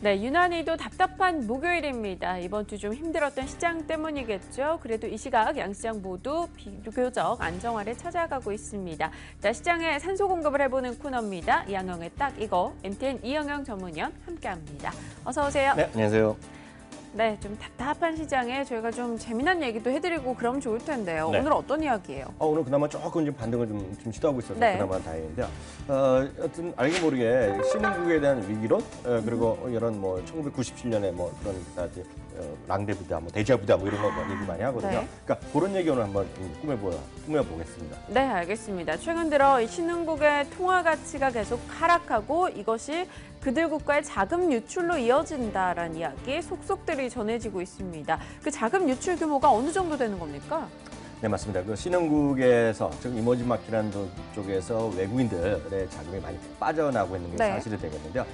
네, 유난히도 답답한 목요일입니다. 이번 주 좀 힘들었던 시장 때문이겠죠. 그래도 이 시각 양시장 모두 비교적 안정화를 찾아가고 있습니다. 자, 시장에 산소 공급을 해보는 코너입니다. 이영영의 딱 이거, MTN 이영영 전문위원 함께합니다. 어서 오세요. 네, 안녕하세요. 네, 좀 답답한 시장에 저희가 좀 재미난 얘기도 해드리고 그러면 좋을 텐데요. 네. 오늘 어떤 이야기예요? 오늘 그나마 조금 좀 반등을 좀 시도하고 있어서 네. 그나마 다행인데요. 여튼 알게 모르게 신흥국에 대한 위기론 그리고 이런 뭐 1997년에 뭐 그런 랑데부다, 뭐 대자부다 뭐 이런 거 얘기 많이 하거든요. 네. 그러니까 그런 얘기 오늘 한번 꾸며보겠습니다. 네, 알겠습니다. 최근 들어 이 신흥국의 통화 가치가 계속 하락하고 이것이 그들 국가의 자금 유출로 이어진다라는 이야기 속속들이 전해지고 있습니다. 그 자금 유출 규모가 어느 정도 되는 겁니까? 네, 맞습니다. 그 신흥국에서, 즉 이머징 마켓이라는 쪽에서 외국인들의 자금이 많이 빠져나오고 있는 게 네. 사실이 되겠는데요.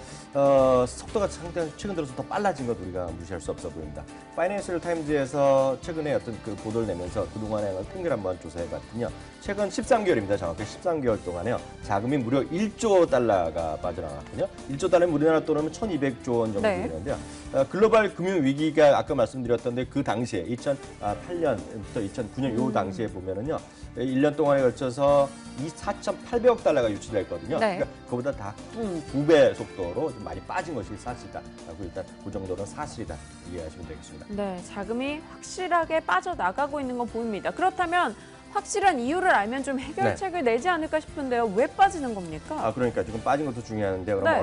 속도가 상당히 최근 들어서 더 빨라진 것 우리가 무시할 수 없어 보입니다. 파이낸셜 타임즈에서 최근에 어떤 그 보도를 내면서 그동안의 통계를 한번 조사해봤더니요. 최근 13개월입니다. 정확히 13개월 동안에요. 자금이 무려 1조 달러가 빠져나갔거든요. 1조 달러면 우리나라 돈으로 1,200조 원 정도 네. 되는데요. 글로벌 금융 위기가 아까 말씀드렸던데 그 당시에 2008년부터 2009년 요 당시에 보면은요. 1년 동안에 걸쳐서 4,800억 달러가 유출됐거든요. 네. 그러니까 그보다 다 2배 속도로 좀 많이 빠진 것이 사실이다. 라고 일단 그 정도는 사실이다. 이해하시면 되겠습니다. 네, 자금이 확실하게 빠져나가고 있는 건 보입니다. 그렇다면 확실한 이유를 알면 좀 해결책을 내지 않을까 싶은데요. 왜 빠지는 겁니까? 그러니까 지금 빠진 것도 중요한데 그럼 네.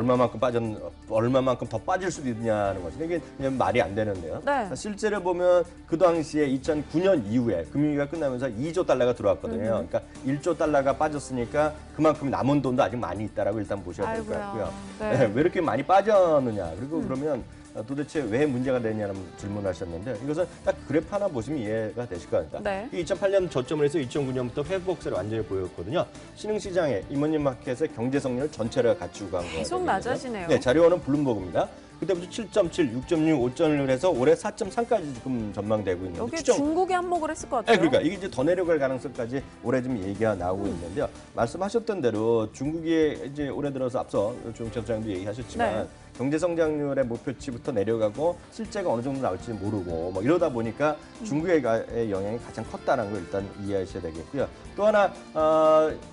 얼마만큼 더 빠질 수도 있냐는 거죠. 이게 그냥 말이 안 되는데요. 네. 실제로 보면 그 당시에 2009년 이후에 금융위기가 끝나면서 2조 달러가 들어왔거든요. 그러니까 1조 달러가 빠졌으니까 그만큼 남은 돈도 아직 많이 있다라고 일단 보셔야 될 것 같고요. 네. 왜 이렇게 많이 빠졌느냐. 그리고 그러면 도대체 왜 문제가 되냐는 질문을 하셨는데 이것은 딱 그래프 하나 보시면 이해가 되실 것 같다. 네. 2008년 저점을 해서 2009년부터 회복세를 완전히 보였거든요. 신흥시장에 이머징 마켓의 경제 성장을 전체를 갖추고 간 거예요. 계속 낮아지네요. 네, 자료원은 블룸버그입니다. 그때부터 7.7, 6.6, 5.1을 해서 올해 4.3까지 지금 전망되고 있는데 여기 중국이 한몫을 했을 것 네, 같아요. 그러니까 이게 이제 더 내려갈 가능성까지 올해 좀 얘기가 나오고 있는데요. 말씀하셨던 대로 중국이 이제 올해 들어서 앞서 조영철 소장님도 얘기하셨지만 네. 경제 성장률의 목표치부터 내려가고 실제가 어느 정도 나올지 모르고 뭐 이러다 보니까 중국의 영향이 가장 컸다는 걸 일단 이해하셔야 되겠고요. 또 하나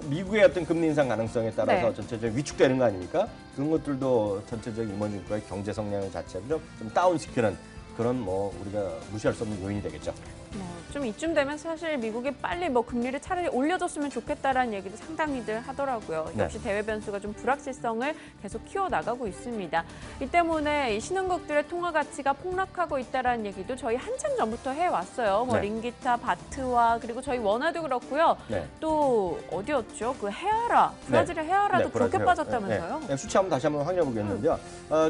미국의 어떤 금리 인상 가능성에 따라서 네. 전체적으로 위축되는 거 아닙니까? 그런 것들도 전체적인 이머징국가의 경제 성장 자체를 좀 다운시키는 그런 뭐 우리가 무시할 수 없는 요인이 되겠죠. 좀 이쯤 되면 사실 미국이 빨리 뭐 금리를 차라리 올려줬으면 좋겠다라는 얘기도 상당히들 하더라고요. 네. 역시 대외 변수가 좀 불확실성을 계속 키워나가고 있습니다. 이 때문에 이 신흥국들의 통화 가치가 폭락하고 있다라는 얘기도 저희 한참 전부터 해왔어요. 뭐 네. 링기타, 바트와 그리고 저희 원화도 그렇고요. 네. 또 어디였죠? 그 헤아라, 브라질의 헤아라도 그렇게 브라질. 빠졌다면서요? 네, 수치 한번 다시 한번 확인해 보겠는데요.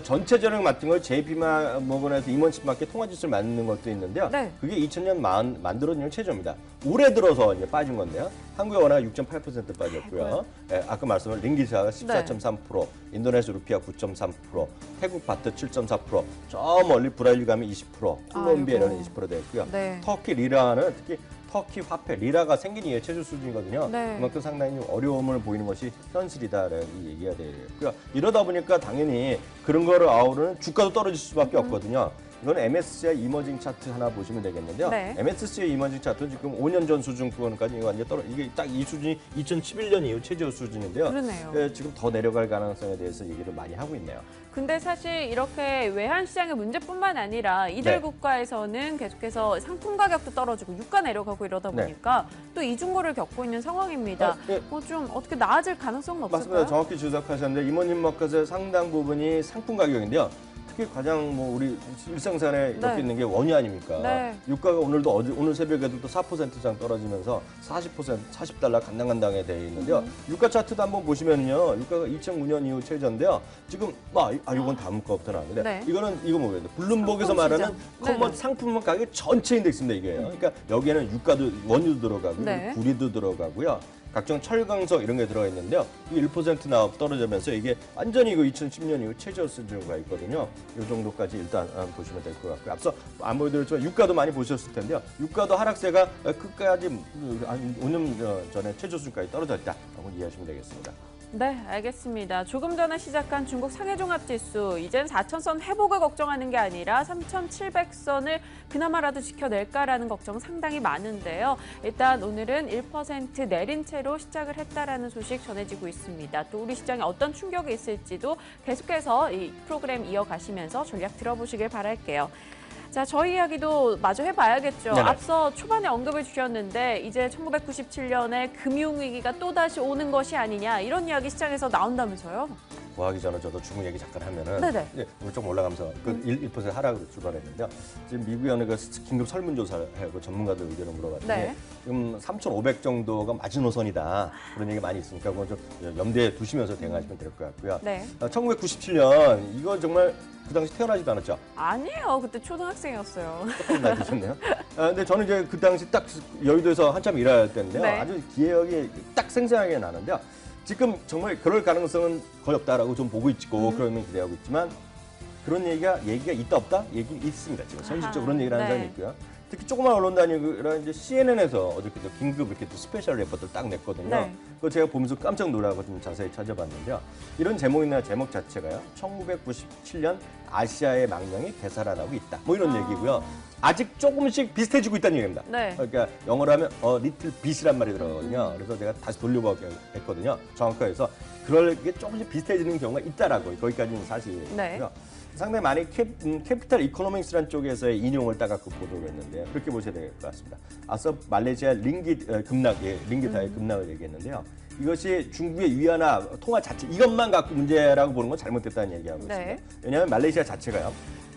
전체적으로 맡은 걸 JP모건에서 이머징 마켓 통화지수를 만드는 것도 있는데요. 네. 그게 2000년 만들어진 최저입니다. 올해 들어서 이제 빠진 건데요. 한국의 원화가 6.8% 빠졌고요. 네, 아까 말씀한 링기타가 14.3%, 인도네시아 루피아 9.3%, 태국 바트 7.4%, 저 멀리 브라질 가면 20%, 콜롬비아는 20% 됐고요. 네. 터키 리라는 특히 터키 화폐 리라가 생긴 이후에 최저 수준이거든요. 네. 그만큼 상당히 좀 어려움을 보이는 것이 현실이다라는 얘기가 되고요. 이러다 보니까 당연히 그런 거를 아우르는 주가도 떨어질 수밖에 없거든요. 이건 MSCI 이머징 차트 하나 보시면 되겠는데요. 네. MSCI 이머징 차트는 지금 5년 전 수준 그거까지 완전 이게 딱 이 수준이 2011년 이후 최저 수준인데요. 그러네요. 지금 더 내려갈 가능성에 대해서 얘기를 많이 하고 있네요. 근데 사실 이렇게 외환 시장의 문제뿐만 아니라 이들 네. 국가에서는 계속해서 상품 가격도 떨어지고 유가 내려가고 이러다 네. 보니까 또 이중고를 겪고 있는 상황입니다. 네. 좀 어떻게 나아질 가능성은 없을까요? 맞습니다. 정확히 지적하셨는데 이머징 마켓의 상당 부분이 상품 가격인데요. 특히 가장 뭐 우리 일상생활에 네. 엮여 있는 게 원유 아닙니까? 네. 유가가 오늘도 오늘 새벽에도 또 4% 이상 떨어지면서 40달러 간당간당에 돼 있는데요. 유가 차트도 한번 보시면요. 유가가 2009년 이후 최저인데요. 지금 이건 다음 거부터 나왔는데 네. 이거 뭐예요? 블룸버그에서 상품 말하는 시장. 커먼 네네. 상품 가격 전체 인덱스입니다, 이게요. 그러니까 여기에는 유가도 원유도 들어가고 네. 구리도 들어가고요. 각종 철강석 이런 게 들어가 있는데요. 이게 1% 떨어지면서 이게 완전히 2010년 이후 최저 수준으로 가 있거든요. 이 정도까지 일단 보시면 될 것 같고요. 앞서 안 보여드렸지만 유가도 많이 보셨을 텐데요. 유가도 하락세가 끝까지 한 5년 전에 최저 수준까지 떨어졌다라고 이해하시면 되겠습니다. 네, 알겠습니다. 조금 전에 시작한 중국 상해종합지수, 이젠 4,000선 회복을 걱정하는 게 아니라 3,700선을 그나마라도 지켜낼까라는 걱정 상당히 많은데요. 일단 오늘은 1% 내린 채로 시작을 했다라는 소식 전해지고 있습니다. 또 우리 시장에 어떤 충격이 있을지도 계속해서 이 프로그램 이어가시면서 전략 들어보시길 바랄게요. 자, 저희 이야기도 마저 해봐야겠죠. 네네. 앞서 초반에 언급을 주셨는데 이제 1997년에 금융위기가 또다시 오는 것이 아니냐 이런 이야기 시장에서 나온다면서요? 뭐 하기 전에 저도 중국 얘기 잠깐 하면은 네네. 이제 오늘 좀 올라가면서 그 1% 하락으로 출발했는데요. 지금 미국의 어느 그 긴급 설문조사를 하고 전문가들 의견을 물어봤더니 네. 지금 3,500 정도가 마지노선이다 그런 얘기 많이 있으니까 그건 좀 염두에 두시면서 대응하시면 될 것 같고요. 네. 1997년 이거 정말 그 당시 태어나지도 않았죠. 아니에요. 그때 초등학생이었어요. 조금 나이드셨네요. 근데 저는 이제 그 당시 딱 여의도에서 한참 일할 때인데요. 네. 아주 기억이 딱 생생하게 나는데요. 지금 정말 그럴 가능성은 거의 없다라고 좀 보고 있고 그러면 기대하고 있지만 그런 얘기가 있다 없다? 얘기 있습니다. 지금 현실적으로 그런 얘기를 하는 네. 사람이 있고요. 특히 조그만 언론단이라 이제 CNN에서 어저께 또 긴급 이렇게 또 스페셜 레포트를 딱 냈거든요. 네. 그거 제가 보면서 깜짝 놀라고 좀 자세히 찾아봤는데요. 이런 제목이나 제목 자체가요. 1997년 아시아의 망명이 되살아나고 있다. 뭐 이런 얘기고요. 아직 조금씩 비슷해지고 있다는 얘기입니다. 네. 그러니까 영어로 하면 리틀 빛이란 말이 들어가거든요. 그래서 제가 다시 돌려보게 했거든요. 정확하게 해서 그럴 게 조금씩 비슷해지는 경우가 있다라고 거기까지는 사실이고요. 네. 상당히 많이 캐피탈 이코노믹스라는 쪽에서의 인용을 따갖고 보도를 했는데요. 그렇게 보셔야 될 것 같습니다. 앞서 말레이시아 링깃 링깃화의 급락을 얘기했는데요. 이것이 중국의 위안화 통화 자체 이것만 갖고 문제라고 보는 건 잘못됐다는 얘기하고 네. 있습니다. 왜냐하면 말레이시아 자체가요.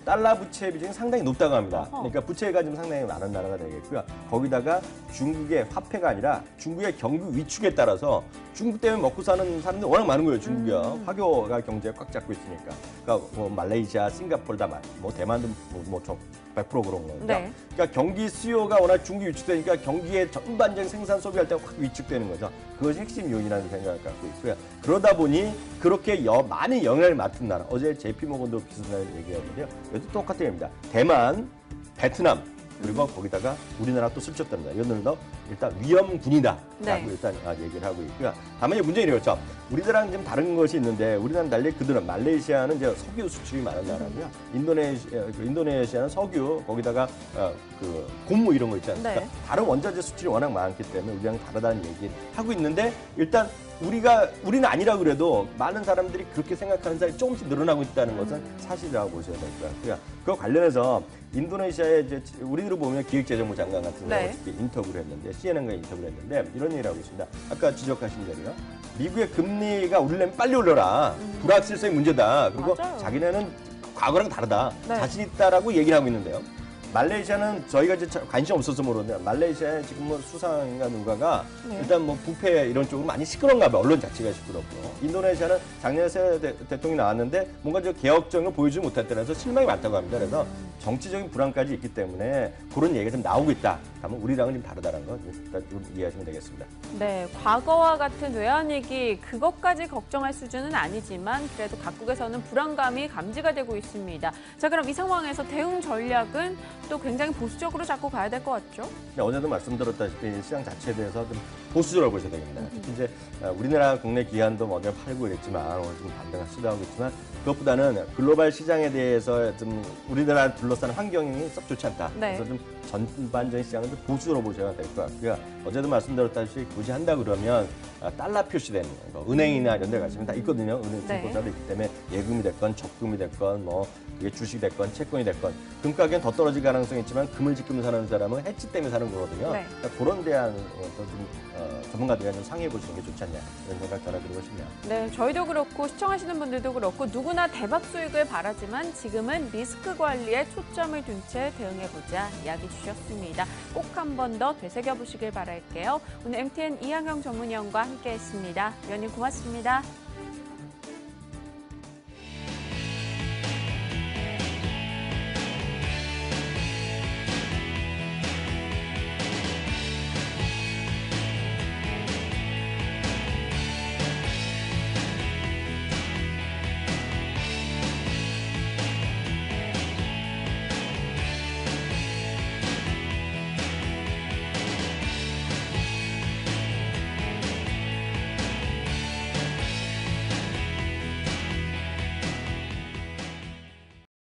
달러 부채 비중이 상당히 높다고 합니다. 어허. 그러니까 부채가 좀 상당히 많은 나라가 되겠고요. 거기다가 중국의 화폐가 아니라 중국의 경기 위축에 따라서 중국 때문에 먹고 사는 사람들이 워낙 많은 거예요. 중국이요. 화교가 경제에 꽉 잡고 있으니까. 그러니까 뭐 말레이시아, 싱가포르 다 뭐 대만도 뭐 100% 그런 거죠. 네. 그러니까 경기 수요가 워낙 중국이 위축되니까 경기의 전반적인 생산 소비할 때 확 위축되는 거죠. 그것이 핵심 요인이라는 생각을 갖고 있고요. 그러다 보니 그렇게 많은 영향을 맡은 나라. 어제 JP모건도 비슷한 얘기했는데요. 여기도 똑같은 얘기입니다. 대만, 베트남, 그리고 거기다가 우리나라 또 슬쩍답니다. 이거는 일단 위험군이다. 네. 라고 일단 얘기를 하고 있고요. 다만 문제는 이렇죠. 우리나라랑 좀 다른 것이 있는데 우리나라는 달리 그들은 말레이시아는 이제 석유 수출이 많은 나라고요. 인도네시아는 석유 거기다가 그 고무 이런 거 있지 않습니까? 네. 다른 원자재 수출이 워낙 많기 때문에 우리랑 다르다는 얘기를 하고 있는데 일단 우리는 아니라 그래도 많은 사람들이 그렇게 생각하는 사람이 조금씩 늘어나고 있다는 것은 사실이라고 보셔야 될 것 같고요. 그와 관련해서 인도네시아의 이제 우리로 보면 기획재정부 장관 같은 경우 네. 인터뷰를 했는데 CNN과 인터뷰를 했는데 이런 얘기를 하고 있습니다. 아까 지적하신 대로요. 미국의 금리가 오르려면 빨리 올려라. 불확실성이 문제다. 그리고 맞아요. 자기네는 과거랑 다르다. 네. 자신 있다라고 얘기를 하고 있는데요. 말레이시아는 저희가 이제 관심 없어서 모르는데 말레이시아에 지금 뭐 수상인가 누가가 네. 일단 뭐 부패 이런 쪽으로 많이 시끄러운가 봐요. 언론 자체가 시끄럽고. 인도네시아는 작년에 새 대통령이 나왔는데 뭔가 저 개혁적인 걸 보여주지 못했다면서 실망이 많다고 합니다. 그래서 정치적인 불안까지 있기 때문에 그런 얘기가 좀 나오고 있다. 다만 우리랑은 좀 다르다는 거 일단 좀 이해하시면 되겠습니다. 네, 과거와 같은 외환위기 그것까지 걱정할 수준은 아니지만 그래도 각국에서는 불안감이 감지가 되고 있습니다. 자, 그럼 이 상황에서 대응 전략은 또 굉장히 보수적으로 잡고 가야 될 것 같죠? 네, 어제도 말씀드렸다시피 시장 자체에 대해서 좀 보수적으로 보셔야 됩니다. 특히 이제 우리나라 국내 기관도 먼저 팔고 이랬지만 오늘 좀 반등을 시도하고 있지만 그것보다는 글로벌 시장에 대해서 좀 우리나라 둘러싸는 환경이 썩 좋지 않다. 네. 그래서 좀 전반적인 시장은 좀 보수적으로 보셔야 될 것 같고요. 어제도 말씀드렸다시피 굳이 한다 그러면 달러 표시된 거, 은행이나 이런 데 가시면 다 있거든요. 은행 네. 증권사도 있기 때문에 예금이 됐건 적금이 됐건 뭐 그게 주식이 됐건 채권이 됐건 금 가격은 더 떨어질 가능성이 있지만 금을 지키면서 사는 사람은 해치 때문에 사는 거거든요. 네. 그러니까 그런 대한 좀 전문가들과 좀 상의해 보시는 게 좋지 않냐 이런 생각 전해드리고 싶네요. 네, 저희도 그렇고 시청하시는 분들도 그렇고 누구나 대박 수익을 바라지만 지금은 리스크 관리에 초점을 둔 채 대응해보자 이야기 주셨습니다. 꼭 한 번 더 되새겨보시길 바랄게요. 오늘 MTN 이항영 전문위원과 함께했습니다. 위원님 고맙습니다.